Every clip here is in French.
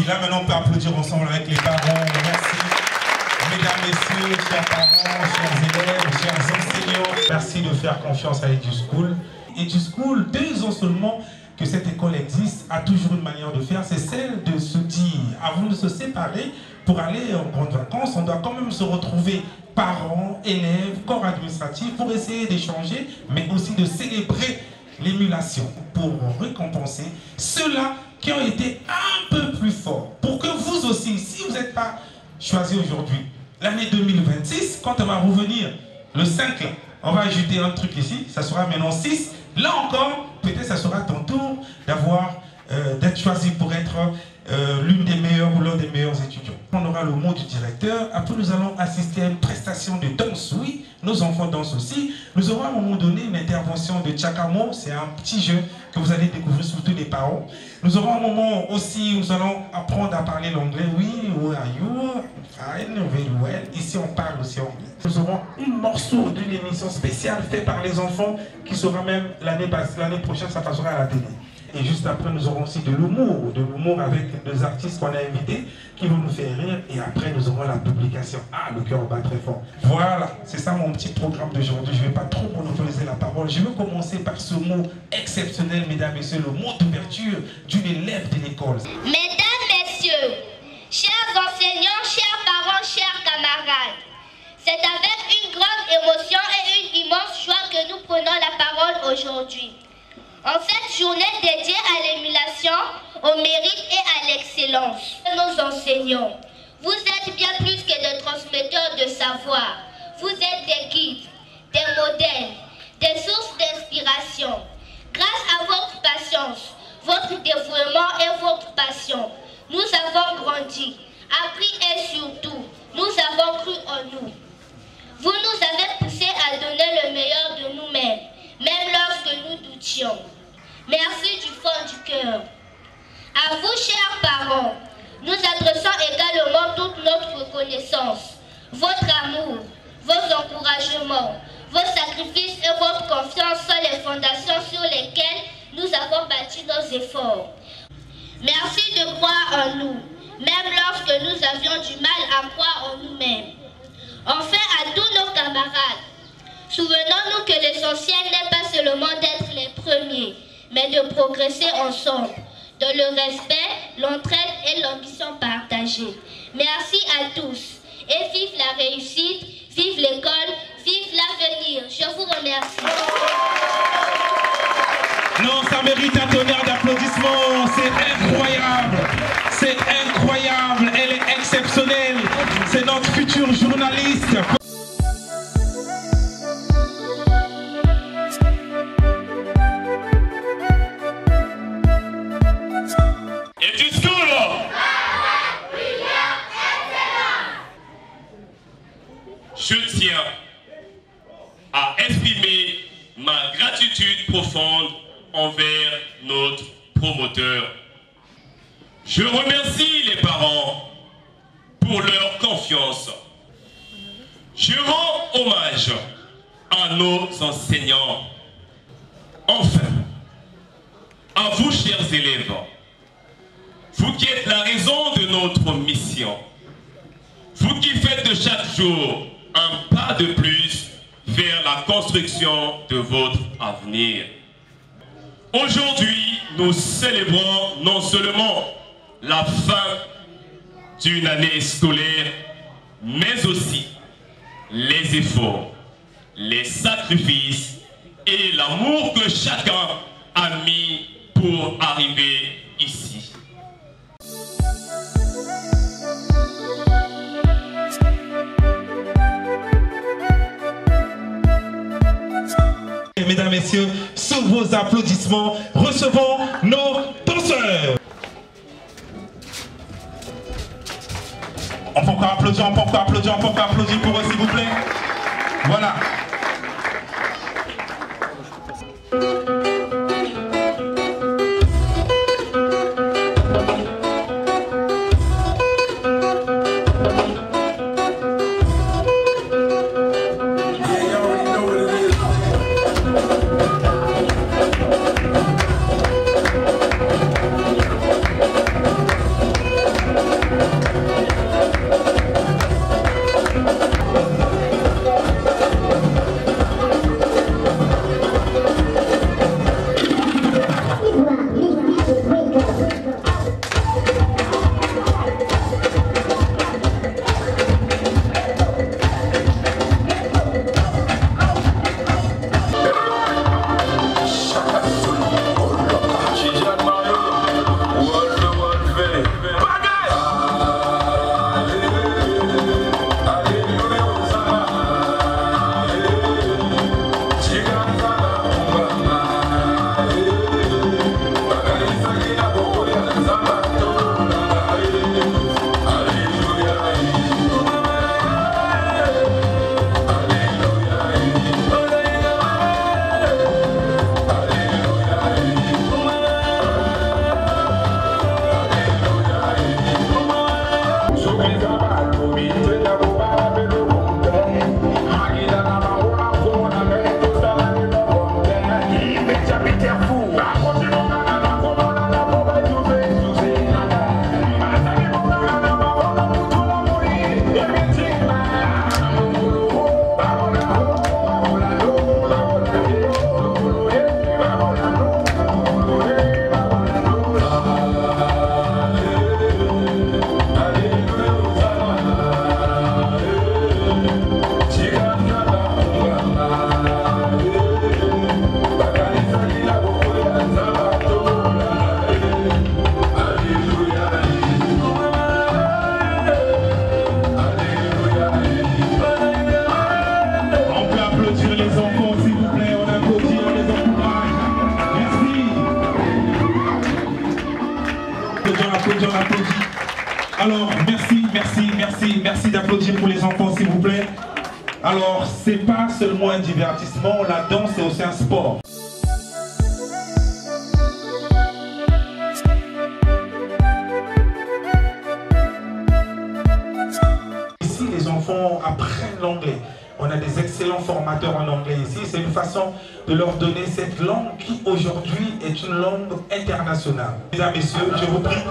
Là, maintenant, on peut applaudir ensemble avec les parents. Merci. Mesdames, messieurs, chers parents, chers élèves, chers enseignants, merci de faire confiance à EduSchool. EduSchool, 2 ans seulement que cette école existe, a toujours une manière de faire, c'est celle de se dire, avant de se séparer, pour aller en grandes vacances, on doit quand même se retrouver parents, élèves, corps administratif, pour essayer d'échanger, mais aussi de célébrer l'émulation, pour récompenser ceux-là qui ont été un peu plus forts, pour que vous aussi, si vous n'êtes pas choisi aujourd'hui, l'année 2026, quand on va revenir, le 5, là, on va ajouter un truc ici, ça sera maintenant 6, là encore, peut-être ça sera ton tour d'être choisi pour être l'une des meilleures ou l'un des meilleurs étudiants. On aura le mot du directeur, après nous allons assister à une prestation de danse, oui, nos enfants dansent aussi. Nous aurons à un moment donné une intervention de Tchakamo, c'est un petit jeu que vous allez découvrir surtout les parents. Nous aurons un moment aussi où nous allons apprendre à parler l'anglais, oui, who are you, fine, very well, ici on parle aussi anglais. Nous aurons un morceau d'une émission spéciale faite par les enfants qui sera même l'année prochaine, ça passera à la télé. Et juste après, nous aurons aussi de l'humour avec des artistes qu'on a invités qui vont nous faire rire. Et après, nous aurons la publication. Ah, le cœur bat très fort. Voilà, c'est ça mon petit programme d'aujourd'hui. Je ne vais pas trop monopoliser la parole. Je veux commencer par ce mot exceptionnel, mesdames et messieurs, le mot d'ouverture d'une élève de l'école. Mesdames, messieurs, chers enseignants, chers parents, chers camarades, c'est avec une grande émotion et une immense joie que nous prenons la parole aujourd'hui. En cette journée dédiée à l'émulation, au mérite et à l'excellence de nos enseignants, vous êtes bien plus que des transmetteurs de savoir. Vous êtes des guides, des modèles, des sources d'inspiration. Grâce à votre patience, votre dévouement et votre passion, nous avons grandi, appris et surtout, nous avons cru en nous. Vous nous avez poussés à donner le meilleur de nous-mêmes, même lorsque nous doutions. Merci du fond du cœur. À vous, chers parents, nous adressons également toute notre reconnaissance. Votre amour, vos encouragements, vos sacrifices et votre confiance sont les fondations sur lesquelles nous avons bâti nos efforts. Merci de croire en nous, même lorsque nous avions du mal à croire en nous-mêmes. Enfin, à tous nos camarades, souvenons-nous que l'essentiel n'est pas seulement d'être les premiers, mais de progresser ensemble, dans le respect, l'entraide et l'ambition partagée. Merci à tous et vive la réussite, vive l'école, vive l'avenir. Je vous remercie. Non, ça mérite un tonnerre d'applaudissements, c'est incroyable, c'est incroyable, elle est exceptionnelle, c'est notre future journaliste. Je tiens à exprimer ma gratitude profonde envers notre promoteur. Je remercie les parents pour leur confiance. Je rends hommage à nos enseignants. Enfin, à vous, chers élèves, vous qui êtes la raison de notre mission, vous qui faites de chaque jour un pas de plus vers la construction de votre avenir. Aujourd'hui, nous célébrons non seulement la fin d'une année scolaire, mais aussi les efforts, les sacrifices et l'amour que chacun a mis pour arriver ici. Mesdames, messieurs, sous vos applaudissements, recevons nos danseurs. On peut encore applaudir, on peut encore applaudir, on peut encore applaudir pour eux, s'il vous plaît. Voilà. applaudit. Alors, merci d'applaudir pour les enfants, s'il vous plaît. Alors, c'est pas seulement un divertissement, la danse, c'est aussi un sport. Ici, les enfants apprennent l'anglais. On a des excellents formateurs en anglais ici. C'est une façon de leur donner cette langue qui, aujourd'hui, est une langue internationale. Mesdames, Messieurs, je vous prie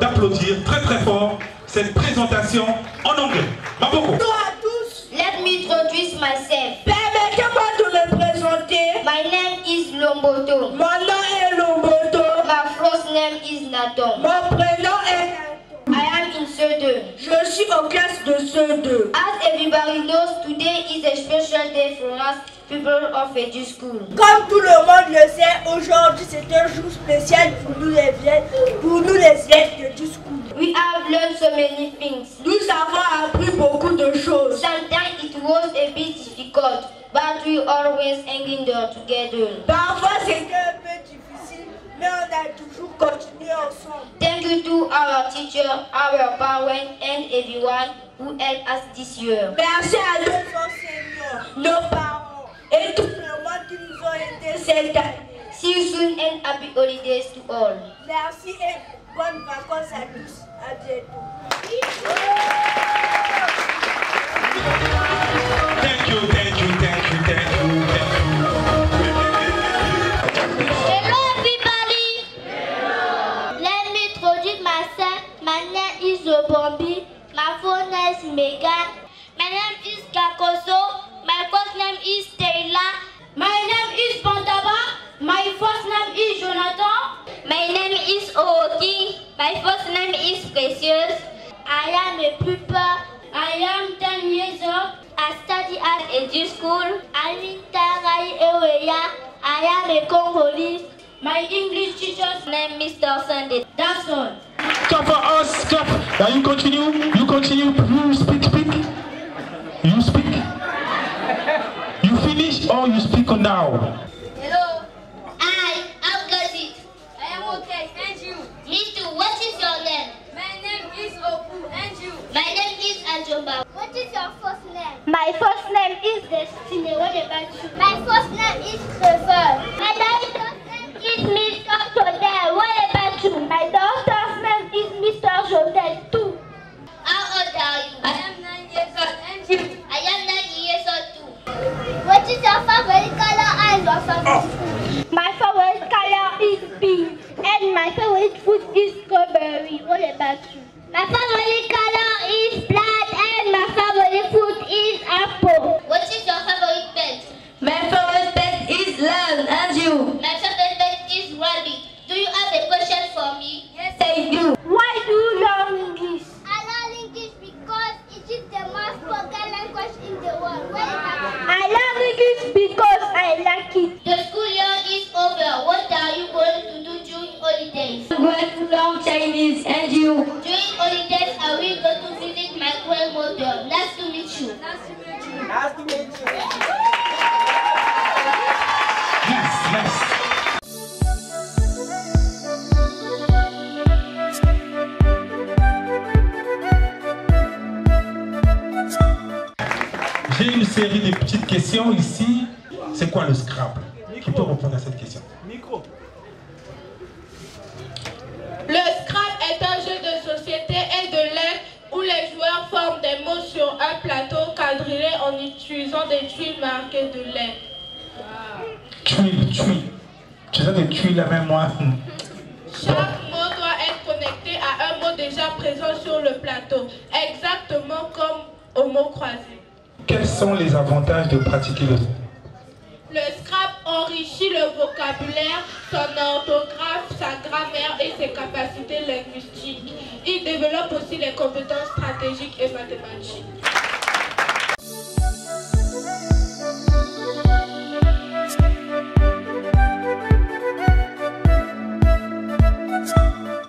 d'applaudir très très fort cette présentation en anglais. Maboko. Bonjour à tous. Let me introduce myself. Permettez-moi de me présenter. My name is Lomboto. Mon nom est Lomboto. My first name is Natom. Mon prénom est... I am in CE2. Je suis en classe de CE2. As everybody knows, today is a special day for us, people of Edu School. Comme tout le monde le sait, aujourd'hui c'est un jour spécial pour nous les élèves d'Edu School. We have learned so many things. Nous avons appris beaucoup de choses. Sometimes it was a bit difficult, but we always hang in there together. Parfois c'était un peu difficile, mais on a toujours continué ensemble. Thank you to our teacher, our parents, and everyone who helped us this year. Merci à nos enseignants, nos parents et tout le monde qui nous ont aidés cette année. See you soon and happy holidays to all. Merci et bonnes vacances à tous. À bientôt. Thank you. Hello everybody. Hello. Let me introduce myself. My name is Zobombi. My phone name is Megan. My name is Kakoso. My first name is Taylor. My name is Bantaba. My first name is Jonathan. My name is Oki. My first name is Precious. I am a pupil. I am 10 years old. I study at Edu School. I'm in Tarai area. I am a Congolese. My English teacher's name is Mr. Sunday. That's all. Stop for us, stop. Now you continue. You speak. You speak. You finish or you speak now? Hello. Hi, how goes it? I am okay, and you? Me too. What is your name? My name is Opu, and you? My name is Ajomba. What is your first name? My first name is Destiny. What about you? My first name is Trevor. My daughter's name is Mr. Jodel. What about you? My daughter's name is Mr. Jodel too. How old are you? I am 9 years old, and you? I am 9 years old too. What is your favorite color and your favorite food? My favorite color is pink, and my favorite food is strawberry. What about you? My favorite color is black, and my favorite food is apple. What is your favorite pet? My favorite pet is lamb, and you? My favorite pet is rabbit. Do you have a question for me? Yes, I do. Why do you learn English? I learn English because it is the most spoken language in the world. I learn English because I like it. The school year is over. What are you going to do during holidays? I'm going to learn Chinese, and you? During holidays, I will go to visit my grandmother. Nice to meet you. Nice to meet you. Nice to meet you. Yes. J'ai une série de petites questions ici. C'est quoi le Scrabble? Qui peut répondre à cette question? Micro. Le Scrabble est un jeu de société et de lettres où les joueurs forment des mots sur un plateau quadrillé en utilisant des tuiles marquées de lettres. Tuiles. Tu sais des tuiles là même moi. Chaque mot doit être connecté à un mot déjà présent sur le plateau, exactement comme au mot croisé. Quels sont les avantages de pratiquer le Scrabble? Le Scrabble enrichit le vocabulaire, son orthographe, sa grammaire et ses capacités linguistiques. Il développe aussi les compétences stratégiques et mathématiques.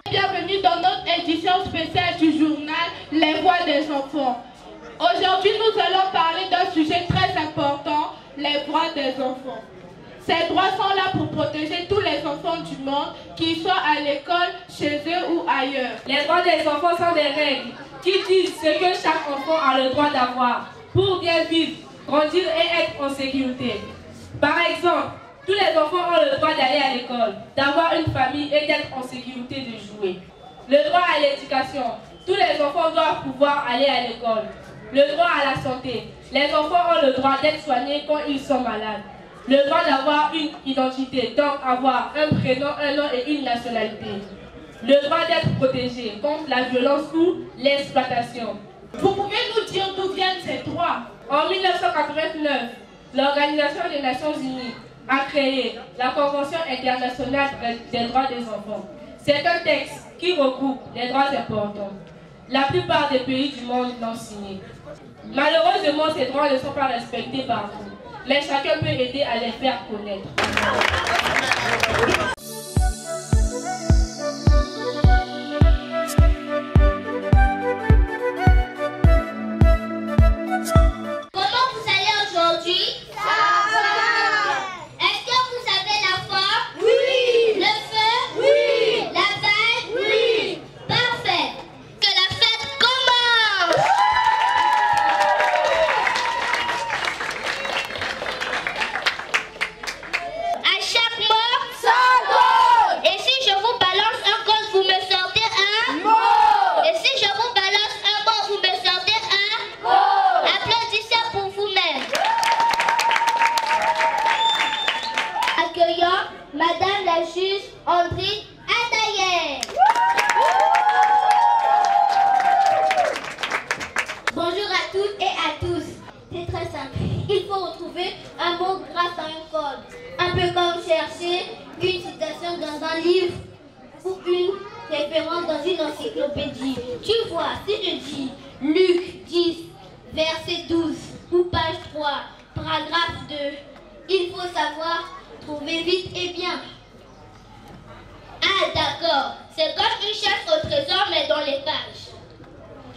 Bienvenue dans notre édition spéciale du journal Les Voix des enfants. Aujourd'hui, nous allons parler d'un sujet très important, les voix des enfants. Ces droits sont là pour protéger tous les enfants du monde, qu'ils soient à l'école, chez eux ou ailleurs. Les droits des enfants sont des règles qui disent ce que chaque enfant a le droit d'avoir pour bien vivre, grandir et être en sécurité. Par exemple, tous les enfants ont le droit d'aller à l'école, d'avoir une famille et d'être en sécurité de jouer. Le droit à l'éducation. Tous les enfants doivent pouvoir aller à l'école. Le droit à la santé. Les enfants ont le droit d'être soignés quand ils sont malades. Le droit d'avoir une identité, donc avoir un prénom, un nom et une nationalité. Le droit d'être protégé contre la violence ou l'exploitation. Vous pouvez nous dire d'où viennent ces droits? En 1989, l'Organisation des Nations Unies a créé la Convention internationale des droits des enfants. C'est un texte qui regroupe les droits importants. La plupart des pays du monde l'ont signé. Malheureusement, ces droits ne sont pas respectés partout, mais chacun peut aider à les faire connaître. Comment vous allez aujourd'hui? Est-ce que vous avez la forme? Oui. Le feu? Oui. La balle? Oui. Parfait. Que la fête commence. À chaque mot, 100 codes. Et si je vous balance un code, vous me sortez un mot. Et si je vous balance un mot, vous me sortez un mot. Applaudissez pour vous-même. Accueillant Madame la juge André Adayer. Bonjour à toutes et à tous. C'est très simple. Il faut retrouver un mot grâce à un code. Un peu comme chercher une citation dans un livre ou une référence dans une encyclopédie. Tu vois, si je dis Luc 10, verset 12 ou page 3, paragraphe 2, il faut savoir trouver vite et bien. Ah d'accord, c'est comme une chasse au trésor mais dans les pages.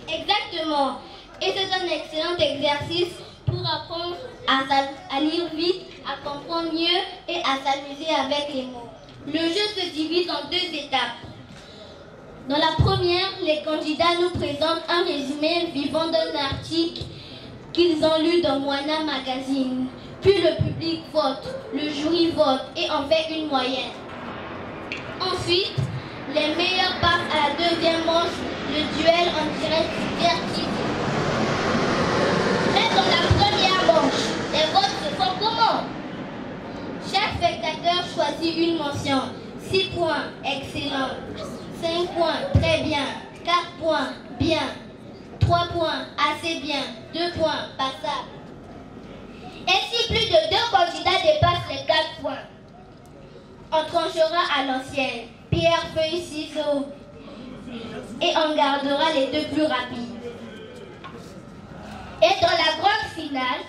Exactement. Et c'est un excellent exercice pour apprendre à lire vite, à comprendre mieux et à s'amuser avec les mots. Le jeu se divise en 2 étapes. Dans la première, les candidats nous présentent un résumé vivant d'un article qu'ils ont lu dans Moana Magazine. Puis le public vote, le jury vote et en fait une moyenne. Ensuite, les meilleurs passent à la deuxième manche, le duel en direct vertical. Mais dans la première manche, les votes se font comment? Chaque spectateur choisit une mention. 6 points, excellent. 5 points, très bien. 4 points, bien. 3 points, assez bien. 2 points, passable. Et si plus de 2 candidats dépassent les 4 points, on tranchera à l'ancienne. Pierre, feuille, ciseaux. Et on gardera les 2 plus rapides. Et dans la grande finale,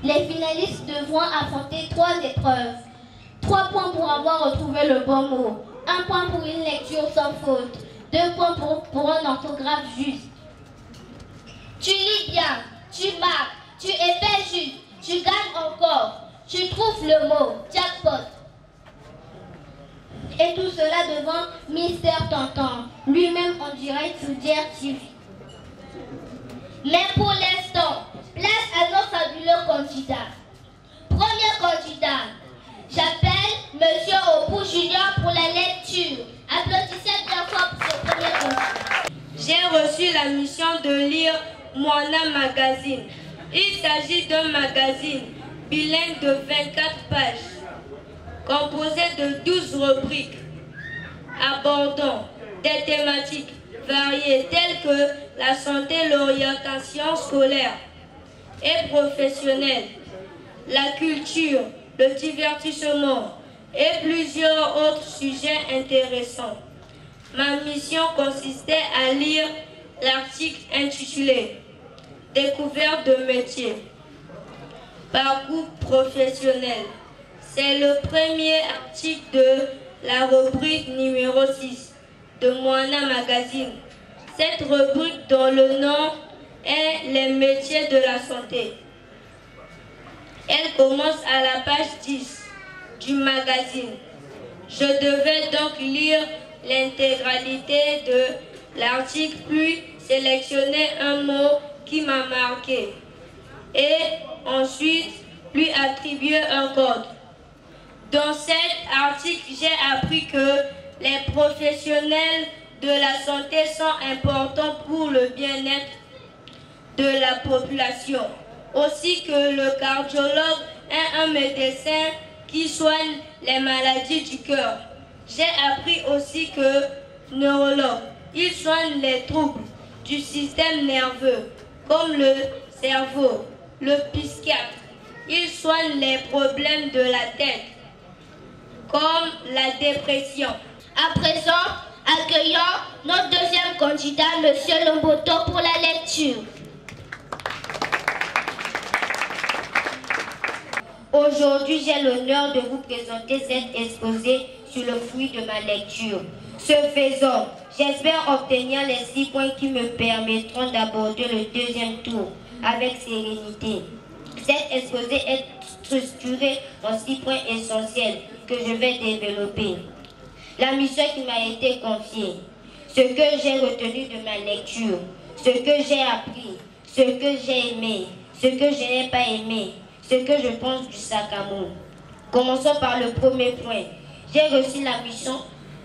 les finalistes devront affronter 3 épreuves. 3 points pour avoir retrouvé le bon mot. 1 point pour une lecture sans faute. 2 points pour un orthographe juste. Tu lis bien, tu marques, tu épais juste, tu gagnes encore, tu trouves le mot, jackpot. Et tout cela devant Mister Tonton, lui-même en direct sur DRTV. Mais pour l'instant, place à nos fabuleux candidats. Premier candidat, j'appelle Monsieur Opou Junior pour la lecture. Applaudissez bien fort pour ce premier candidat. J'ai reçu la mission de lire Moana Magazine. Il s'agit d'un magazine bilingue de 24 pages, composé de 12 rubriques, abordant des thématiques variées telles que la santé, l'orientation scolaire et professionnelle, la culture, le divertissement et plusieurs autres sujets intéressants. Ma mission consistait à lire l'article intitulé « Découverte de métier, parcours professionnel ». C'est le premier article de la rubrique numéro 6 de Moana Magazine. Cette rubrique dont le nom et les métiers de la santé. Elle commence à la page 10 du magazine. Je devais donc lire l'intégralité de l'article, puis sélectionner un mot qui m'a marqué et ensuite lui attribuer un code. Dans cet article, j'ai appris que les professionnels de la santé sont importants pour le bien-être de la population. Aussi que le cardiologue est un médecin qui soigne les maladies du cœur. J'ai appris aussi que neurologue, il soigne les troubles du système nerveux, comme le cerveau. Le psychiatre, il soigne les problèmes de la tête, comme la dépression. À présent, accueillons notre deuxième candidat, M. Lomboto, pour la lecture. Aujourd'hui, j'ai l'honneur de vous présenter cet exposé sur le fruit de ma lecture. Ce faisant, j'espère obtenir les 6 points qui me permettront d'aborder le deuxième tour avec sérénité. Cet exposé est structuré en 6 points essentiels que je vais développer. La mission qui m'a été confiée, ce que j'ai retenu de ma lecture, ce que j'ai appris, ce que j'ai aimé, ce que je n'ai pas aimé, ce que je pense du Sakamou. Commençons par le premier point. J'ai reçu la mission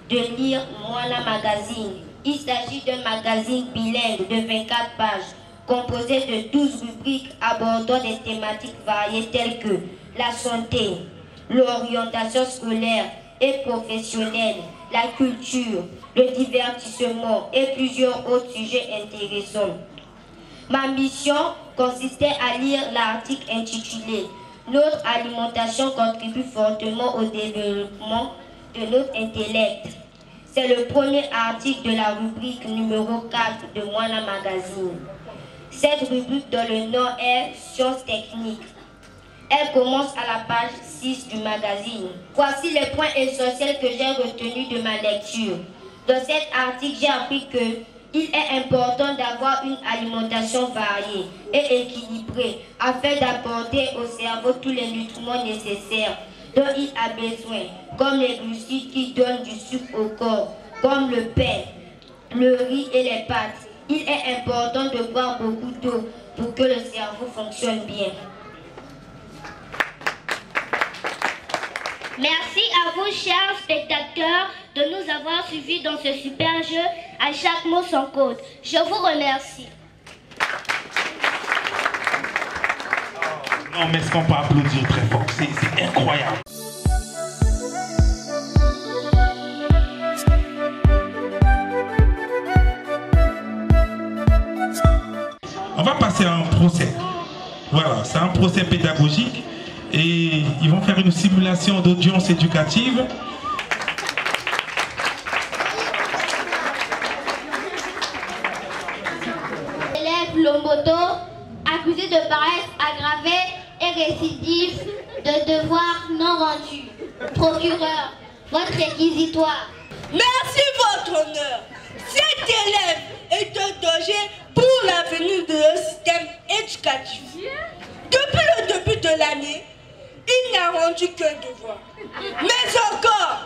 de lire Moana Magazine. Il s'agit d'un magazine bilingue de 24 pages, composé de 12 rubriques abordant des thématiques variées telles que la santé, l'orientation scolaire et professionnelle, la culture, le divertissement et plusieurs autres sujets intéressants. Ma mission consistait à lire l'article intitulé « Notre alimentation contribue fortement au développement de notre intellect ». C'est le premier article de la rubrique numéro 4 de Moana Magazine. Cette rubrique dans le nom est « Sciences techniques ». Elle commence à la page 6 du magazine. Voici les points essentiels que j'ai retenus de ma lecture. Dans cet article, j'ai appris qu'il est important d'avoir une alimentation variée et équilibrée afin d'apporter au cerveau tous les nutriments nécessaires dont il a besoin, comme les glucides qui donnent du sucre au corps, comme le pain, le riz et les pâtes. Il est important de boire beaucoup d'eau pour que le cerveau fonctionne bien. Merci à vous, chers spectateurs, de nous avoir suivis dans ce super jeu à chaque mot son code. Je vous remercie. Non, mais est-ce qu'on peut applaudir très fort? C'est incroyable. On va passer à un procès. Voilà, c'est un procès pédagogique. Et ils vont faire une simulation d'audience éducative. L'élève Lomboto, accusé de paresse aggravée et récidive de devoir non rendu. Procureur, votre réquisitoire. Merci, votre honneur. Cet élève est un danger pour l'avenir de notre système éducatif. Depuis le début de l'année, il n'a rendu qu'un devoir. Mais encore,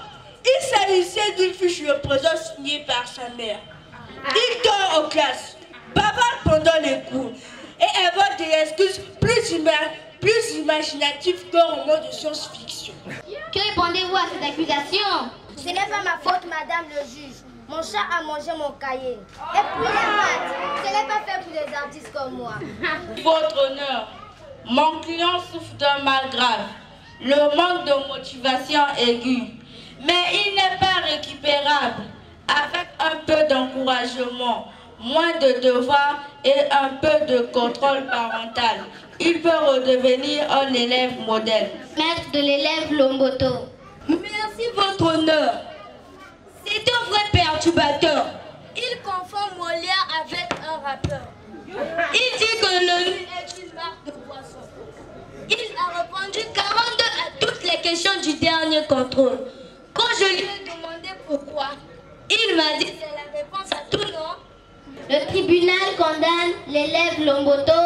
il s'agissait d'une fiche de présence signée par sa mère. Il dort en classe, bavarde pendant les cours et invente des excuses plus imaginatives qu'un roman de science-fiction. Que répondez-vous à cette accusation? Ce n'est pas ma faute, madame le juge. Mon chat a mangé mon cahier. Et puis les maths, ce n'est pas fait pour des artistes comme moi. Votre honneur, mon client souffre d'un mal grave, le manque de motivation aiguë. Mais il n'est pas récupérable. Avec un peu d'encouragement, moins de devoirs et un peu de contrôle parental, il peut redevenir un élève modèle. Maître de l'élève Lomboto. Merci, votre honneur. C'est un vrai perturbateur. Il confond Molière avec un rappeur. Il dit que le lait est une marque de boisson. Il a répondu 42 à toutes les questions du dernier contrôle. Quand je lui ai demandé pourquoi, il m'a dit c'est la réponse à tout, non? Le tribunal condamne l'élève Lomboto,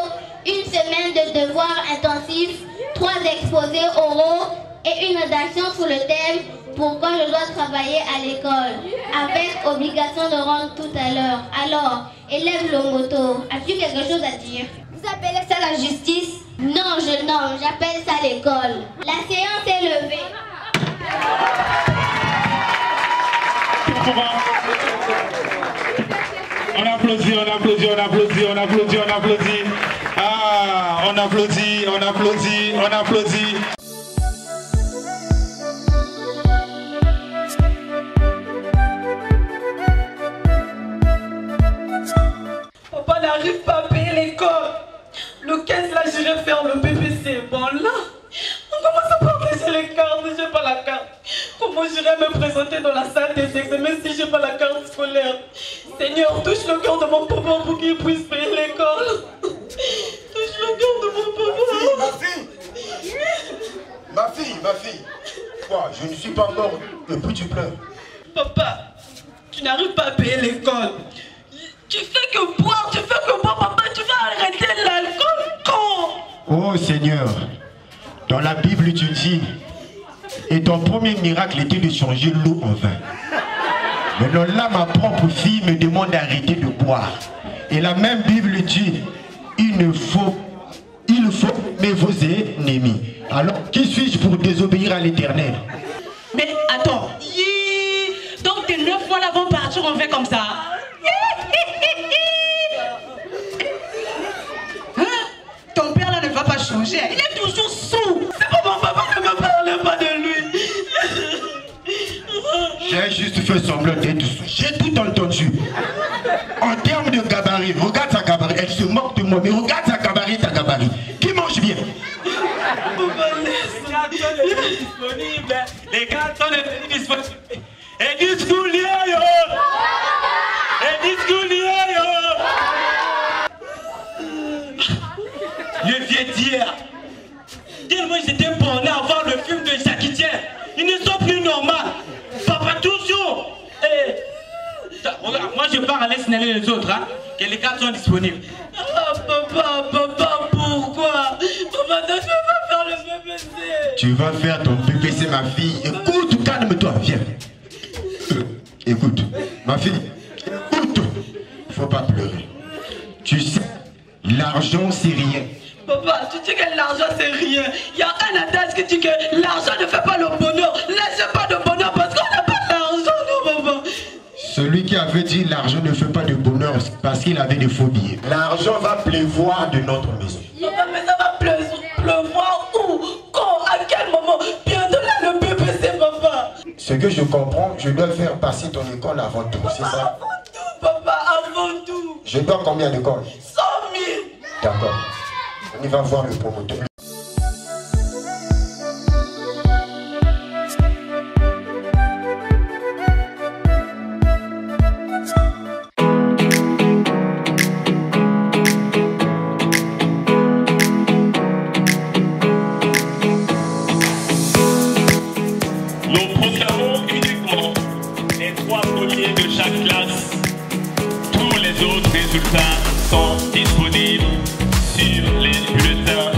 1 semaine de devoirs intensifs, 3 exposés oraux et une rédaction sous le thème « Pourquoi je dois travailler à l'école ?» avec obligation de rendre tout à l'heure. Alors, élève Lomboto, as-tu quelque chose à dire? Vous appelez ça la justice? Non, jeune homme, j'appelle ça l'école. La séance est levée. On applaudit, on applaudit, on applaudit, on applaudit, on applaudit. Ah, on applaudit, on applaudit, on applaudit. Papa n'arrive pas à payer l'école. Le 15 là, j'irai faire le BBC. Bon là, on commence à partager les cartes, j'ai pas la carte. Comment j'irai me présenter dans la salle des examens si j'ai pas la carte scolaire? Seigneur, touche le cœur de mon papa pour qu'il puisse payer l'école. Touche le cœur de mon papa. Ma fille. Quoi, je ne suis pas mort et puis tu pleures. Papa, tu n'arrives pas à payer l'école. Tu fais que boire, papa, tu vas arrêter l'alcool quand? Oh Seigneur, dans la Bible tu dis, et ton premier miracle était de changer l'eau en vin. Maintenant là, ma propre fille me demande d'arrêter de boire. Et la même Bible dit, il faut aimer vos ennemis. Alors, qui suis-je pour désobéir à l'Éternel? Mais attends, donc tes 9 mois là vont partir en fait comme ça? Hein? Ton père là ne va pas changer, il est toujours sourd. C'est pas mon papa, ne me parle pas de lui. J'ai juste fait semblant d'être sourd, j'ai tout entendu. En termes de gabarit, regarde sa gabarit, elle se moque de moi, mais regarde sa gabarit, qui mange bien? Les cartons sont disponibles. Et du schoolie, yo! Et du schoolie, yo! Le vieux d'hier, tellement ils étaient bornés à voir le film de Jackie Chan. Ils ne sont plus normaux. Papa, toujours. Regarde, moi je pars aller signaler les autres, hein, que les cartes sont disponibles. Ah, papa, pourquoi? Papa, je vais pas faire le BBC. Tu vas faire ton BBC, ma fille. Écoute, calme-toi, viens. Écoute, ma fille, écoute. Faut pas pleurer. Tu sais, l'argent c'est rien. Papa, tu dis que l'argent c'est rien. Il y a un adage qui dit que l'argent ne fait pas le bonheur. Laissez pas de bonheur parce qu'on n'a pas d'argent, non, papa. Celui qui avait dit l'argent ne fait pas de bonheur parce qu'il avait des faux billets. L'argent va pleuvoir de notre maison. Papa, mais ça va pleuvoir où? Quand? À quel moment? Bientôt là le BBC, papa. Ce que je comprends, je dois faire passer ton école avant tout, c'est ça? Avant tout, papa, avant tout. Je dois combien d'écoles? 100 000. D'accord. On y va voir le promoteur. Nous proclamons uniquement les 3 premiers de chaque classe. Tous les autres résultats sont disponibles sur les bulletins.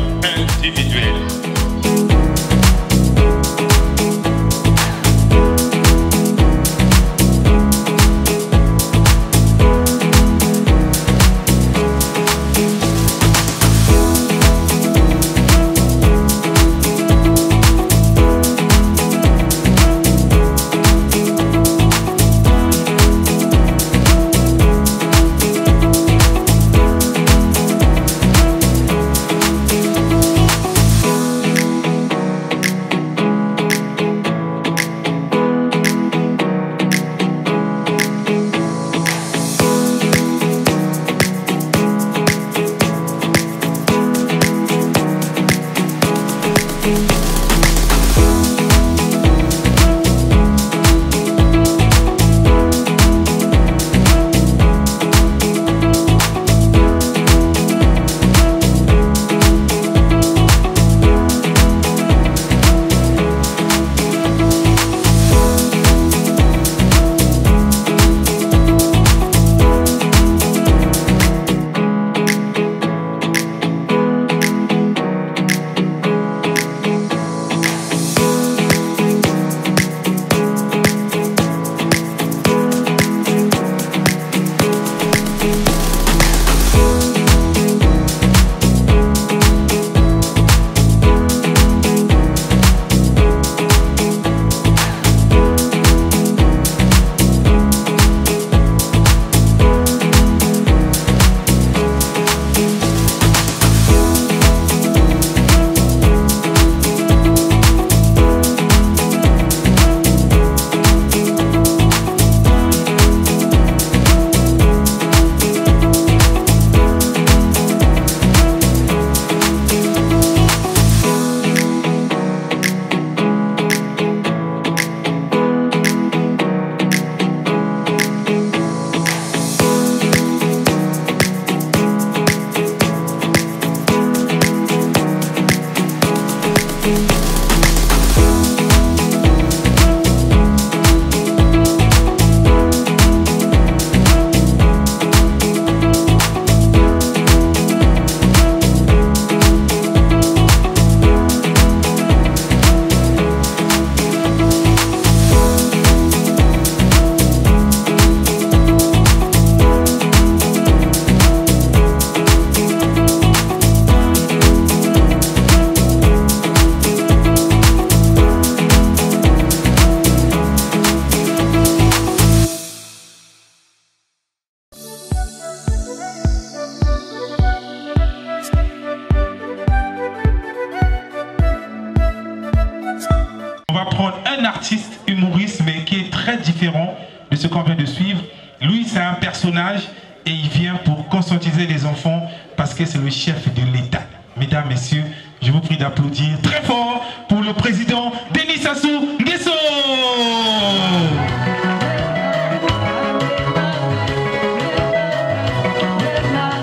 va prendre un artiste humoriste, mais qui est très différent de ce qu'on vient de suivre. Lui, c'est un personnage et il vient pour conscientiser les enfants parce que c'est le chef de l'État. Mesdames, messieurs, je vous prie d'applaudir très fort pour le président Denis Sassou Nguesso.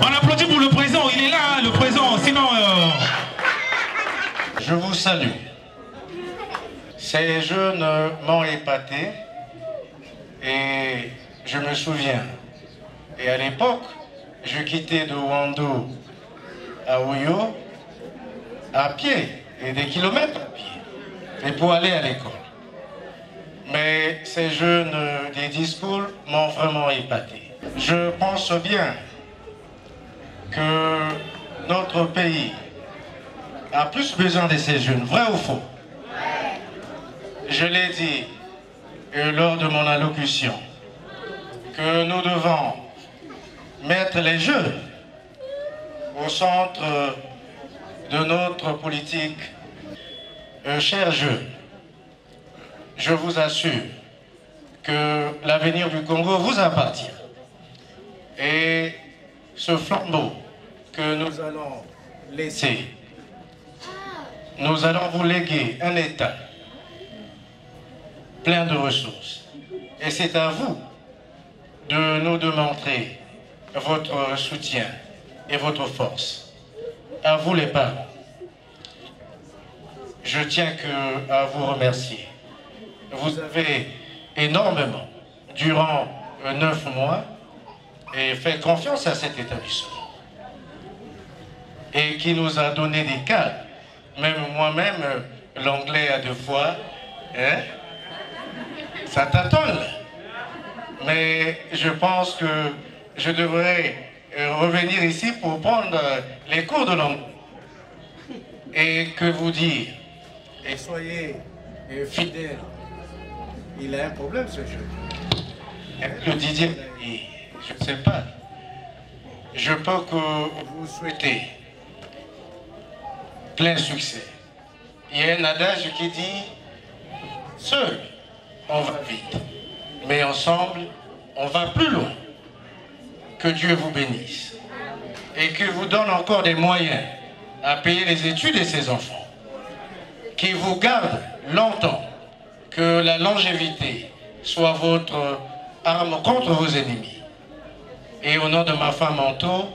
On applaudit pour le président, il est là, le président, sinon... Je vous salue. Ces jeunes m'ont épaté et je me souviens. Et à l'époque, je quittais de Wando à Ouyo à pied, et des kilomètres à pied, et pour aller à l'école. Mais ces jeunes des discours m'ont vraiment épaté. Je pense bien que notre pays a plus besoin de ces jeunes, vrai ou faux? Je l'ai dit lors de mon allocution, que nous devons mettre les jeunes au centre de notre politique. Chers jeunes, je vous assure que l'avenir du Congo vous appartient. Et ce flambeau que nous allons laisser, nous allons vous léguer un État plein de ressources. Et c'est à vous de nous démontrer votre soutien et votre force. À vous les parents. Je tiens à vous remercier. Vous avez énormément, durant 9 mois, et fait confiance à cet établissement. Et qui nous a donné des cadres. Même moi-même, l'anglais à 2 fois, hein? Ça tâtonne. Mais je pense que je devrais revenir ici pour prendre les cours de langue. Et que vous dire, et soyez fidèles. Il a un problème ce jeu. Le Didier, je ne sais pas. Je peux que vous souhaitez plein succès. Il y a un adage qui dit, seul, on va vite. Mais ensemble, on va plus loin. Que Dieu vous bénisse. Et que vous donne encore des moyens à payer les études de ses enfants. Qu'il vous garde longtemps. Que la longévité soit votre arme contre vos ennemis. Et au nom de ma femme Anto,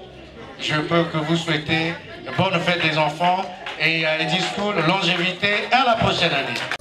je peux que vous souhaiter bonne fête des enfants et à Eddy School, longévité à la prochaine année.